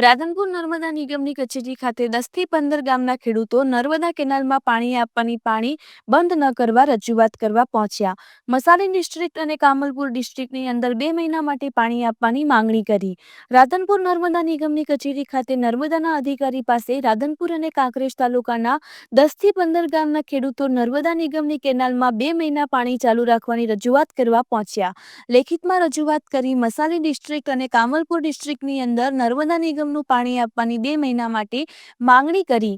રાધનપુર નર્મદા નિગમની કચેરી ખાતે 10 થી 15 ગામના ખેડૂતો નર્મદા કેનાલમાં પાણી આપવાની પાણી બંધ ન કરવા રજૂઆત કરવા પહોંચ્યા. મસાલી ડિસ્ટ્રિક્ટ અને કામલપુર ડિસ્ટ્રિક્ટની અંદર 2 મહિના માટે પાણી આપવાની માંગણી કરી. રાધનપુર નર્મદા નિગમની કચેરી ખાતે નર્મદાના અધિકારી પાસે રાધનપુર અને કાંકરેજ તાલુકાના 10 થી 15 ગામના ખેડૂતો નર્મદા નિગમની કેનાલમાં 2 મહિના પાણી ચાલુ રાખવાની રજૂઆત કરવા પહોંચ્યા. લેખિતમાં રજૂઆત કરી મસાલી ડિસ્ટ્રિક્ટ અને કામલપુર ડિસ્ટ્રિક્ટની અંદર નર્મદા નિગમનું પાણી આપવાની 2 મહિના માટે માંગણી કરી,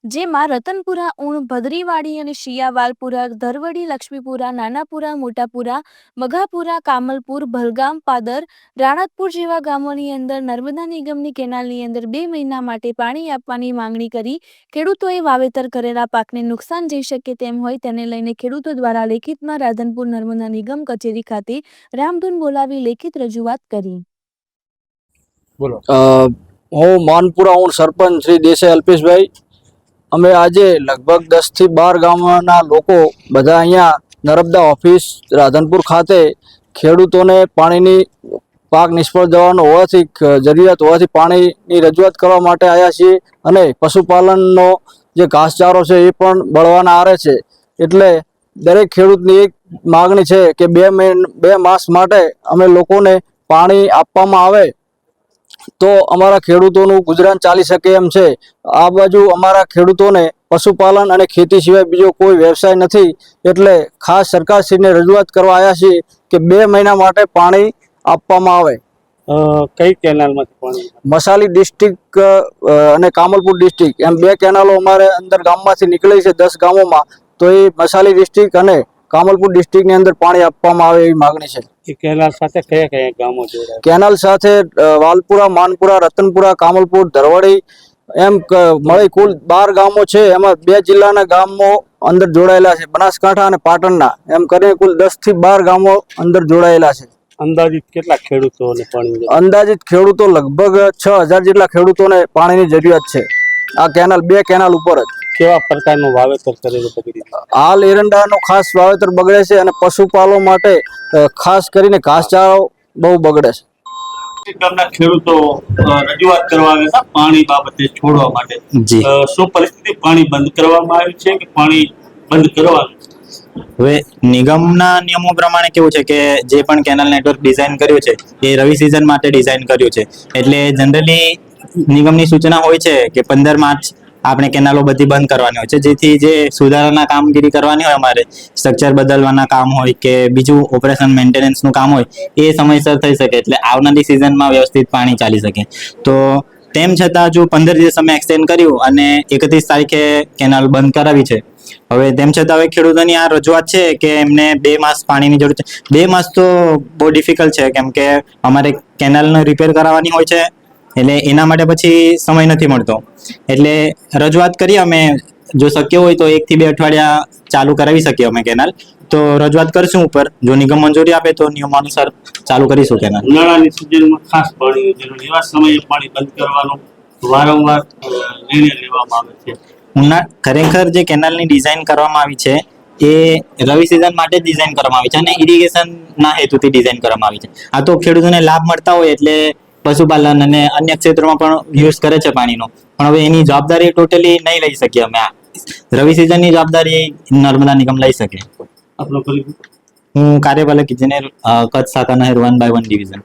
જેમાં રતનપુરા, ઉણ, ભદ્રીવાડી અને શિયાવાલપુરા, ધરવડી, લક્ષ્મીપુરા, નાનાપુરા, મોટાપુરા, મઘાપુરા, કામલપુર, ભલગામ, પાદર, રાણતપુર જેવા ગામોની અંદર નર્મદા નિગમની કેનાલની અંદર 2 મહિના માટે પાણી આપવાની માંગણી કરી. ખેડૂતોએ વાવેતર કરેલા પાકને નુકસાન જઈ શકે તેમ હોય તેને લઈને ખેડૂતો દ્વારા લેખિતમાં રાધનપુર નર્મદા નિગમ કચેરી ખાતે રામધૂન બોલાવી લેખિત રજૂઆત કરી. બોલો. હું માનપુરા ઉણ સરપંચ શ્રી દેસાઈ અલ્પેશભાઈ. અમે આજે લગભગ 10 થી 12 ગામના લોકો બધા અહીંયા નર્મદા ઓફિસ રાધનપુર ખાતે ખેડૂતોને પાણીની પાક નિષ્ફળ જવાનો હોવાથી જરૂરિયાત હોવાથી પાણીની રજૂઆત કરવા માટે આવ્યા છીએ. અને પશુપાલનનો જે ઘાસચારો છે એ પણ બળવાના આરે છે. એટલે દરેક ખેડૂતની એક માગણી છે કે 2 માસ માટે અમે લોકોને પાણી આપવામાં આવે તો અમારા ખેડૂતોનું ગુજરાન ચાલી શકે એમ છે. આ બાજુ અમારા ખેડૂતોને પશુપાલન અને ખેતી સિવાય બીજો કોઈ વ્યવસાય નથી. એટલે ખાસ સરકારશ્રીને રજૂઆત કરવા આવ્યા છીએ કે 2 મહિના માટે પાણી આપવામાં આવે. કઈ કેનાલમાંથી પાણી? મસાલી ડિસ્ટ્રિક્ટ અને કામલપુર ડિસ્ટ્રિક્ટ એમ 2 કેનાલો અમારે અંદર ગામમાંથી નીકળી છે 10 ગામોમાં. તો એ મસાલી ડિસ્ટ્રિક્ટ અને કામલપુર ડિસ્ટ્રિક્ટની અંદર પાણી આપવામાં આવે એવી માગણી છે. કેનાલ સાથે કયા કયા ગામો જોડાયા? કેનાલ સાથે વાલપુરા, માનપુરા, રતનપુરા, કામલપુર, ધરવડી એમ મળી કુલ 12 ગામો છે. એમાં 2 જિલ્લાના ગામો અંદર જોડાયેલા છે, બનાસકાંઠા અને પાટણના. એમ કરીને કુલ 10 થી 12 ગામો અંદર જોડાયેલા છે. અંદાજિત કેટલા ખેડૂતોને પાણી? અંદાજિત ખેડૂતો લગભગ 6000 જેટલા ખેડૂતોને પાણીની જરૂરિયાત છે આ કેનાલ 2 કેનાલ ઉપર જ. કેવા પ્રકારનું વાવેતર કરેલું બગડી? હાલ એરંડાનું ખાસ વાવેતર બગડે છે અને પશુપાલન માટે ખાસ કરીને ઘાસચારો બહુ બગડે છે. ગામના ખેડૂતો રજૂઆત કરવા આવ્યા હતા પાણી બાબતે છોડવા માટે. શું પરિસ્થિતિ? પાણી બંધ કરવામાં આવ્યું છે કે પાણી બંધ કરવાનું? હવે નિગમના નિયમો પ્રમાણે કેવું છે કે જે પણ કેનાલ નેટવર્ક ડિઝાઇન કર્યું છે એ રવિ સિઝન માટે ડિઝાઇન કર્યું છે. એટલે જનરલી નિગમની સૂચના હોય છે કે 15 માર્ચ આપણે કેનાલો બધી બંધ કરવાની હોય છે, જેથી જે સુધારાના કામગીરી કરવાની હોય, અમારે સ્ટ્રક્ચર બદલવાના કામ હોય કે બીજું ઓપરેશન મેન્ટેનન્સનું કામ હોય એ સમયસર થઈ શકે, એટલે આવનારી સિઝનમાં વ્યવસ્થિત પાણી ચાલી શકે. તો તેમ છતાં જો 15 દિવસ અમે એક્સટેન્ડ કર્યું અને 31 તારીખે કેનાલ બંધ કરાવી છે. હવે તેમ છતાં હવે ખેડૂતોની આ રજૂઆત છે કે એમને 2 માસ પાણીની જરૂર છે. 2 માસ તો બહુ ડિફિકલ્ટ છે, કેમ કે અમારે કેનાલનો રિપેર કરાવવાની હોય છે, એટલે એના માટે પછી સમય નથી મળતો. એટલે રજૂઆત કરીએ અમે, જો શક્ય હોય તો 1 થી 2 અઠવાડિયા ચાલુ કરાવી શકીએ અમે કેનાલ. તો રજૂઆત કરશું ઉપર, જો નિગમ મંજૂરી આપે તો નિયમ અનુસાર ચાલુ કરીશું કેનાલ. ઉનાળાની સિઝનમાં ખાસ પાણીની જરૂર, એવા સમયે પાણી બંધ કરવાનો વારંવાર નિર્ણય લેવામાં આવે છે. ખરેખર જે કેનાલની ડિઝાઇન કરવામાં આવી છે એ રવિ સિઝન માટે જ ડિઝાઇન કરવામાં આવી છે અને ઇરિગેશનના હેતુથી ડિઝાઇન કરવામાં આવી છે. આ તો ખેડૂતોને લાભ મળતા હોય એટલે પશુપાલન અને અન્ય ક્ષેત્રોમાં પણ યુઝ કરે છે પાણીનો, પણ હવે એની જવાબદારી ટોટલી નહીં લઈ શકીએ અમે. આ રવિ સિઝનની જવાબદારી નર્મદા નિગમ લઈ શકે. આપણો પરિચય? હું કાર્યપાલક ઇજનેર, કચ્છ શાખા નહેર 1/1 ડિવિઝન.